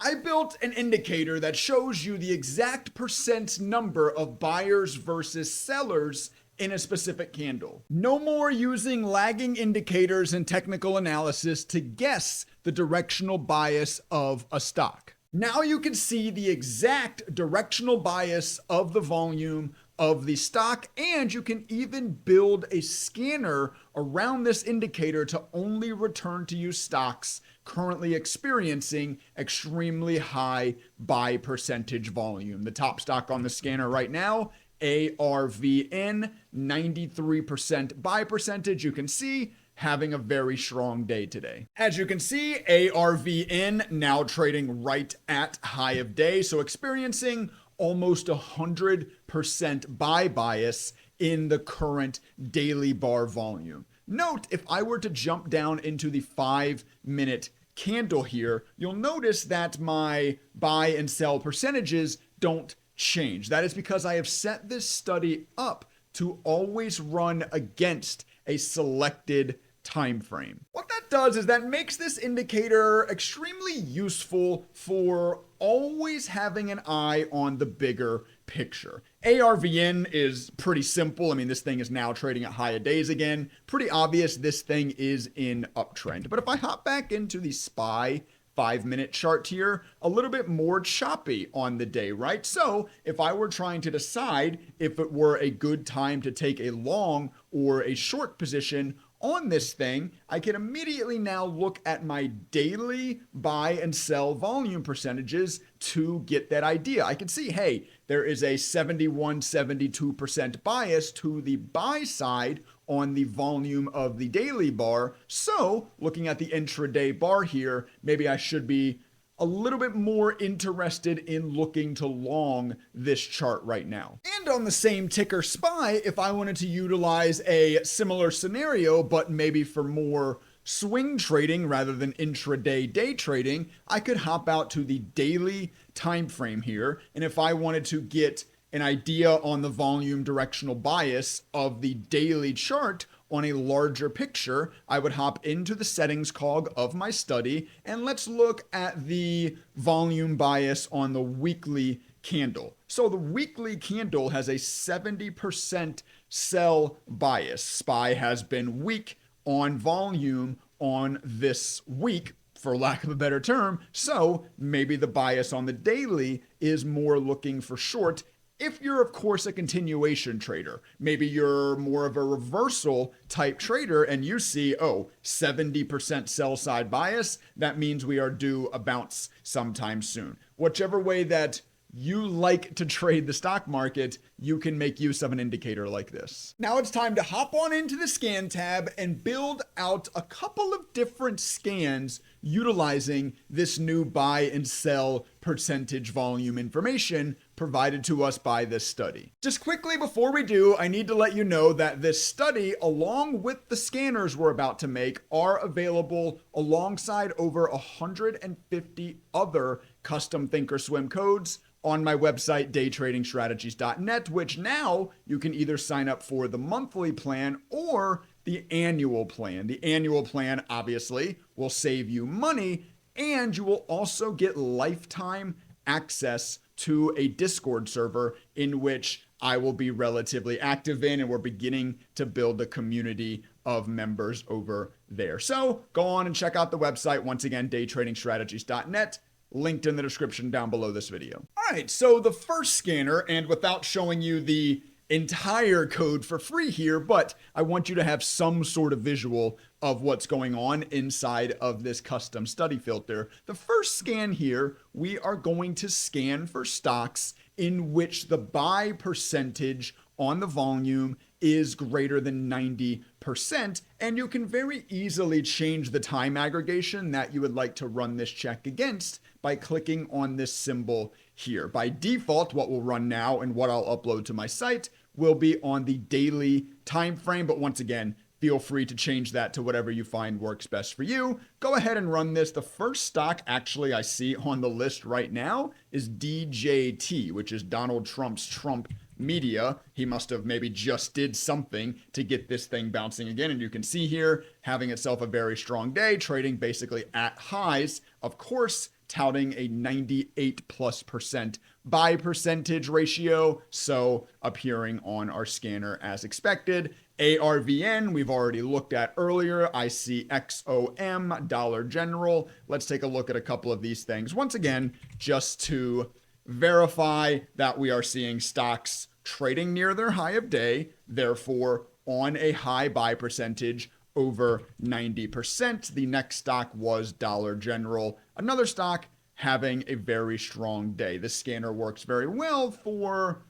I built an indicator that shows you the exact percent number of buyers versus sellers in a specific candle. No more using lagging indicators and technical analysis to guess the directional bias of a stock. Now you can see the exact directional bias of the volume of the stock, and you can even build a scanner around this indicator to only return to you stocks currently experiencing extremely high buy percentage volume. The top stock on the scanner right now, ARVN, 93% buy percentage. You can see having a very strong day today. As you can see, ARVN now trading right at high of day, so experiencing almost 100% buy bias in the current daily bar volume. Note, if I were to jump down into the 5-minute candle here, you'll notice that my buy and sell percentages don't change. That is because I have set this study up to always run against a selected time frame. What that does is that makes this indicator extremely useful for always having an eye on the bigger picture. ARVN is pretty simple. I mean, this thing is now trading at higher days again. Pretty obvious this thing is in uptrend. But if I hop back into the SPY 5-minute chart here, a little bit more choppy on the day, right? So if I were trying to decide if it were a good time to take a long or a short position on this thing, I can immediately now look at my daily buy and sell volume percentages to get that idea. I can see, hey, there is a 71, 72% bias to the buy side on the volume of the daily bar. So looking at the intraday bar here, maybe I should be a little bit more interested in looking to long this chart right now. And on the same ticker SPY, if I wanted to utilize a similar scenario, but maybe for more swing trading rather than intraday day trading, I could hop out to the daily time frame here. And if I wanted to get an idea on the volume directional bias of the daily chart on a larger picture, I would hop into the settings cog of my study, and let's look at the volume bias on the weekly candle. So the weekly candle has a 70% sell bias. SPY has been weak on volume on this week, for lack of a better term. So maybe the bias on the daily is more looking for short. If you're, of course, a continuation trader, maybe you're more of a reversal type trader and you see, 70% sell side bias, that means we are due a bounce sometime soon. Whichever way that you like to trade the stock market, you can make use of an indicator like this. Now it's time to hop on into the scan tab and build out a couple of different scans utilizing this new buy and sell percentage volume information provided to us by this study. Just quickly before we do, I need to let you know that this study, along with the scanners we're about to make, are available alongside over 150 other custom ThinkorSwim codes on my website, daytradingstrategies.net, which now you can either sign up for the monthly plan or the annual plan. The annual plan, obviously, will save you money, and you will also get lifetime access to a Discord server in which I will be relatively active in, and we're beginning to build a community of members over there. So go on and check out the website. Once again, daytradingstrategies.net. Linked in the description down below this video. All right, so the first scanner, and without showing you the entire code for free here, but I want you to have some sort of visual of what's going on inside of this custom study filter. The first scan here, we are going to scan for stocks in which the buy percentage on the volume is greater than 90%, and you can very easily change the time aggregation that you would like to run this check against by clicking on this symbol here. By default, what will run now and what I'll upload to my site will be on the daily time frame, but once again, feel free to change that to whatever you find works best for you. Go ahead and run this. The first stock actually I see on the list right now is DJT, which is Donald Trump's Trump Media. He must have maybe just did something to get this thing bouncing again. And you can see here having itself a very strong day, trading basically at highs. Of course, touting a 98+% buy percentage ratio, so appearing on our scanner as expected. ARVN, we've already looked at earlier. I see XOM, Dollar General. Let's take a look at a couple of these things. Once again, just to verify that we are seeing stocks trading near their high of day, therefore on a high buy percentage over 90%. The next stock was Dollar General, another stock having a very strong day. This scanner works very well for,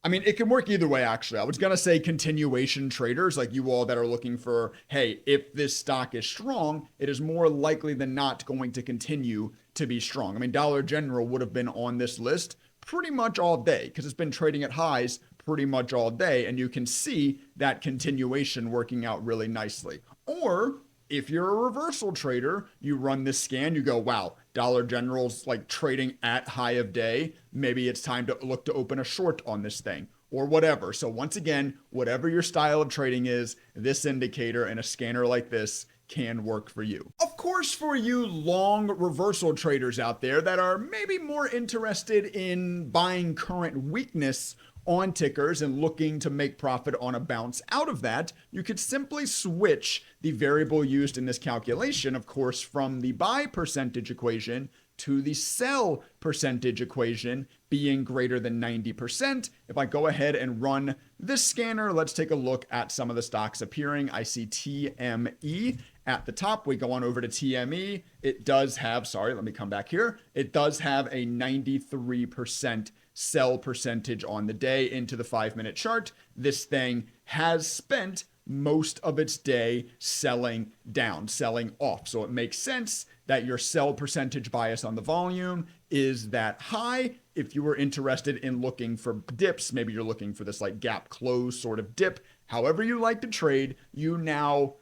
I mean, it can work either way, actually. I was going to say continuation traders like you all that are looking for, hey, if this stock is strong, it is more likely than not going to continue to be strong. I mean, Dollar General would have been on this list pretty much all day because it's been trading at highs pretty much all day. And you can see that continuation working out really nicely. Or if you're a reversal trader, you run this scan, you go, wow, Dollar General's like trading at high of day. Maybe it's time to look to open a short on this thing or whatever. So once again, whatever your style of trading is, this indicator and a scanner like this can work for you. Of course, for you long reversal traders out there that are maybe more interested in buying current weakness on tickers and looking to make profit on a bounce out of that, you could simply switch the variable used in this calculation, of course, from the buy percentage equation to the sell percentage equation being greater than 90%. If I go ahead and run this scanner, let's take a look at some of the stocks appearing. I see TME at the top. We go on over to TME. It does have, sorry, let me come back here. It does have a 93% sell percentage on the day into the 5-minute chart. This thing has spent most of its day selling down, selling off. So it makes sense that your sell percentage bias on the volume is that high. If you were interested in looking for dips, maybe you're looking for this like gap close sort of dip, however you like to trade, you now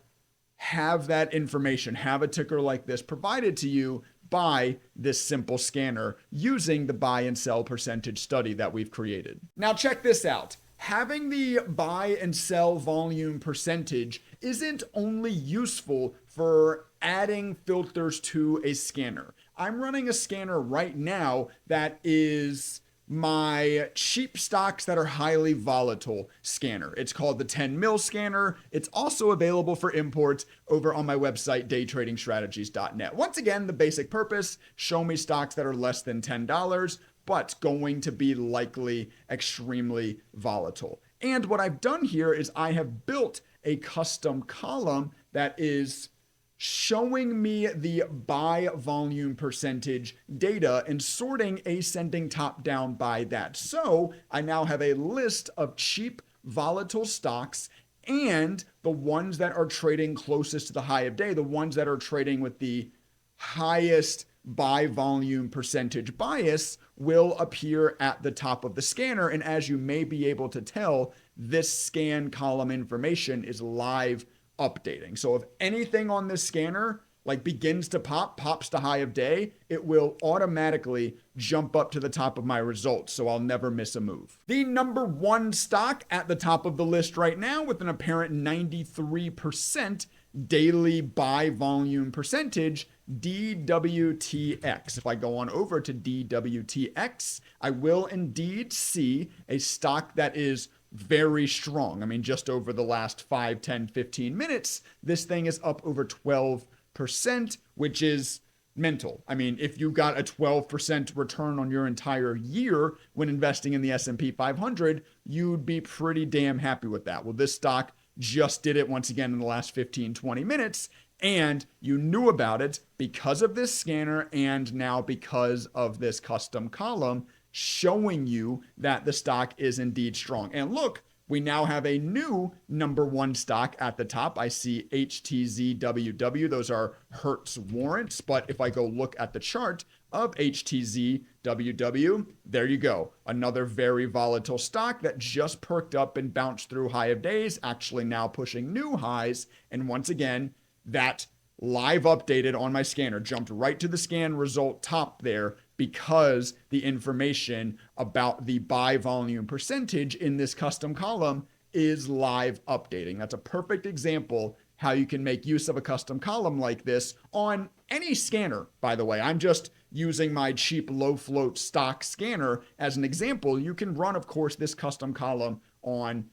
have that information, have a ticker like this provided to you by this simple scanner using the buy and sell percentage study that we've created. Now check this out. Having the buy and sell volume percentage isn't only useful for adding filters to a scanner. I'm running a scanner right now that is my cheap stocks that are highly volatile scanner. It's called the 10 mil scanner. It's also available for import over on my website, daytradingstrategies.net. Once again, the basic purpose, show me stocks that are less than $10, but going to be likely extremely volatile. And what I've done here is I have built a custom column that is showing me the buy volume percentage data and sorting ascending top down by that. So I now have a list of cheap volatile stocks and the ones that are trading closest to the high of day, the ones that are trading with the highest buy volume percentage bias will appear at the top of the scanner. And as you may be able to tell, this scan column information is live updating. So if anything on this scanner like begins to pops to high of day, it will automatically jump up to the top of my results. So I'll never miss a move. The number one stock at the top of the list right now with an apparent 93% daily buy volume percentage, DWTX. If I go on over to DWTX, I will indeed see a stock that is very strong. I mean, just over the last 5, 10, 15 minutes, this thing is up over 12%, which is mental. I mean, if you got a 12% return on your entire year when investing in the S&P 500, you'd be pretty damn happy with that. Well, this stock just did it once again in the last 15, 20 minutes, and you knew about it because of this scanner and now because of this custom column showing you that the stock is indeed strong. And look, we now have a new number one stock at the top. I see HTZWW. Those are Hertz warrants. But if I go look at the chart of HTZWW, there you go. Another very volatile stock that just perked up and bounced through high of days, actually now pushing new highs. And once again, that live updated on my scanner jumped right to the scan result top there because the information about the buy volume percentage in this custom column is live updating. That's a perfect example how you can make use of a custom column like this on any scanner, by the way. I'm just using my cheap low float stock scanner as an example, you can run, of course, this custom column on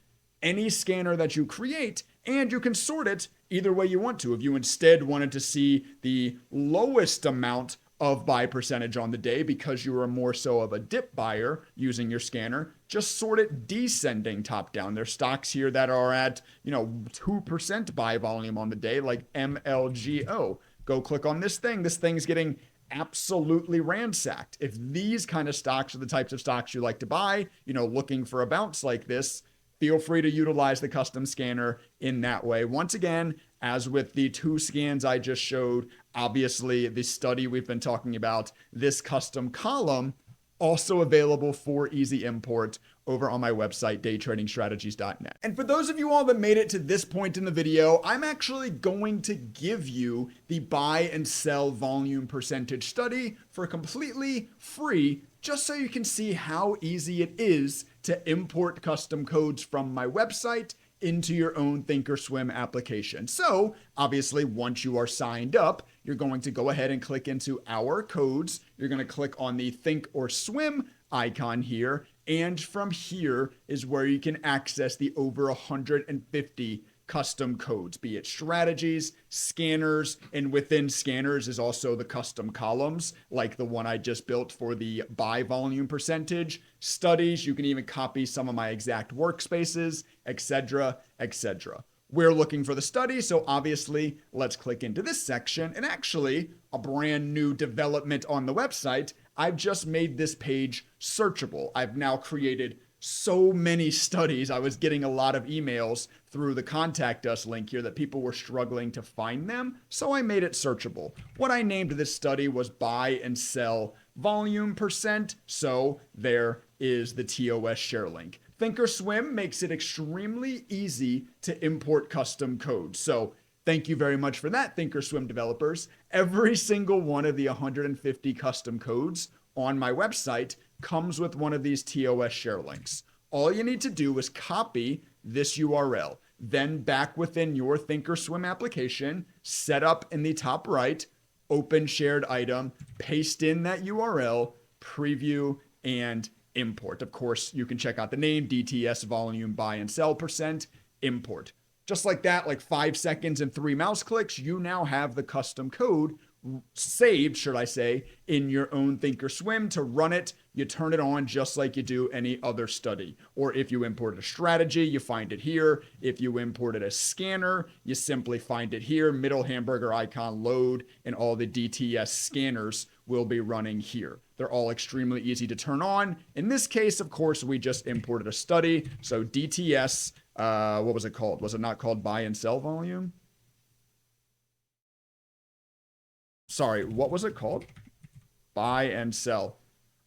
any scanner that you create, and you can sort it either way you want to. If you instead wanted to see the lowest amount of buy percentage on the day because you are more so of a dip buyer using your scanner, just sort it descending top down. There's stocks here that are at, 2% buy volume on the day, like MLGO. Go click on this thing. This thing's getting absolutely ransacked. If these kind of stocks are the types of stocks you like to buy, looking for a bounce like this, feel free to utilize the custom scanner in that way. Once again, as with the 2 scans I just showed, obviously the study we've been talking about, this custom column, also available for easy import over on my website, daytradingstrategies.net. And for those of you all that made it to this point in the video, I'm actually going to give you the buy and sell volume percentage study for completely free, just so you can see how easy it is to import custom codes from my website into your own ThinkorSwim application. So obviously, once you are signed up, you're going to go ahead and click into our codes. You're going to click on the ThinkorSwim icon here. And from here is where you can access the over 150 custom codes, be it strategies, scanners, and within scanners is also the custom columns, like the one I just built for the buy volume percentage, studies. You can even copy some of my exact workspaces, etc., etc. We're looking for the study, so obviously let's click into this section. And actually, a brand new development on the website, I've just made this page searchable. I've now created so many studies. I was getting a lot of emails through the contact us link here that people were struggling to find them, so I made it searchable. What I named this study was buy and sell volume percent, so there is the TOS share link. ThinkorSwim makes it extremely easy to import custom codes, so thank you very much for that, ThinkorSwim developers. Every single one of the 150 custom codes on my website comes with one of these TOS share links. All you need to do is copy this URL, then back within your ThinkorSwim application, set up in the top right, open shared item, paste in that URL, preview, and import. Of course, you can check out the name, DTS volume buy and sell percent, import. Just like that, like 5 seconds and 3 mouse clicks, you now have the custom code saved, should I say, in your own ThinkorSwim. To run it, you turn it on just like you do any other study. Or if you import a strategy, you find it here. If you imported a scanner, you simply find it here. Middle hamburger icon, load, and all the DTS scanners will be running here. They're all extremely easy to turn on. In this case, of course, we just imported a study. So DTS, what was it called? Was it not called buy and sell volume? Sorry, what was it called? Buy and sell.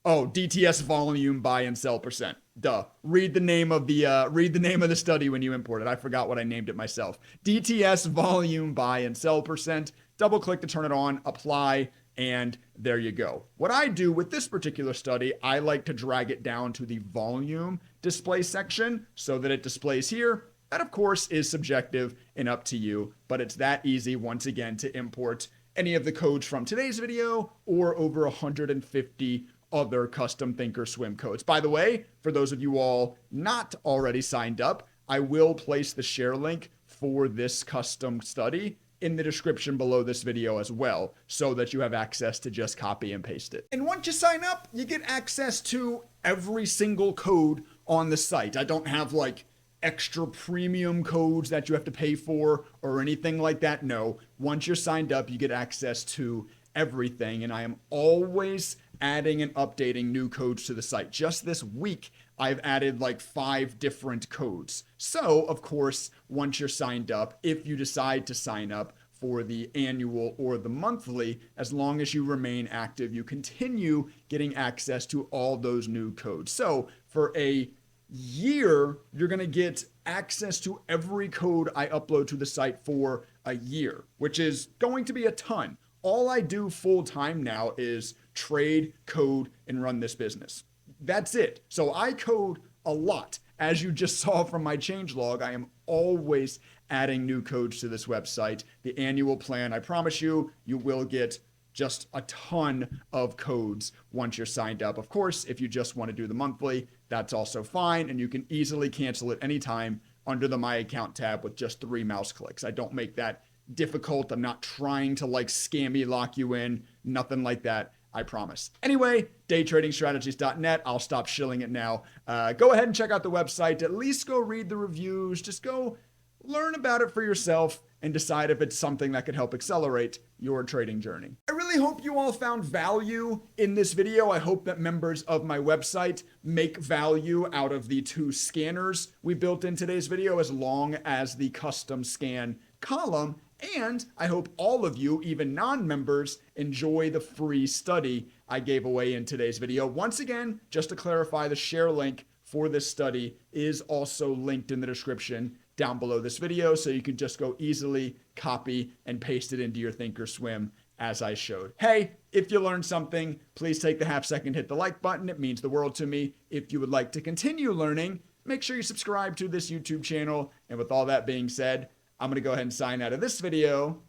Oh, DTS volume buy and sell percent. Duh. Read the name of the study when you import it. I forgot what I named it myself. DTS volume buy and sell percent. Double click to turn it on, apply, and there you go. What I do with this particular study, I like to drag it down to the volume display section so that it displays here. That, of course, is subjective and up to you, but it's that easy, once again, to import any of the codes from today's video or over 150 other custom ThinkorSwim codes. By the way, for those of you all not already signed up, I will place the share link for this custom study in the description below this video as well, so that you have access to just copy and paste it. And once you sign up, you get access to every single code on the site. I don't have like extra premium codes that you have to pay for or anything like that. No, once you're signed up, you get access to everything. And I am always adding and updating new codes to the site. Just this week, I've added like 5 different codes. So, of course, once you're signed up, if you decide to sign up for the annual or the monthly, as long as you remain active, you continue getting access to all those new codes. So for a year, you're going to get access to every code I upload to the site for a year, which is going to be a ton. All I do full time now is trade, code, and run this business. That's it. So I code a lot. As you just saw from my changelog, I am always adding new codes to this website. The annual plan, I promise you, you will get just a ton of codes once you're signed up. Of course, if you just want to do the monthly, that's also fine. And you can easily cancel it anytime under the My Account tab with just 3 mouse clicks. I don't make that difficult. I'm not trying to like scammy lock you in, nothing like that. I promise. Anyway, daytradingstrategies.net. I'll stop shilling it now. Go ahead and check out the website. At least go read the reviews. Just go learn about it for yourself and decide if it's something that could help accelerate your trading journey. I really hope you all found value in this video. I hope that members of my website make value out of the 2 scanners we built in today's video, as long as the custom scan column. And I hope all of you, even non-members, enjoy the free study I gave away in today's video. Once again, just to clarify, the share link for this study is also linked in the description down below this video, so you can just go easily copy and paste it into your ThinkorSwim as I showed. Hey, if you learned something, please take the half second, hit the like button. It means the world to me. If you would like to continue learning, make sure you subscribe to this YouTube channel. And with all that being said, I'm going to go ahead and sign out of this video,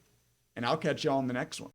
and I'll catch y'all in the next one.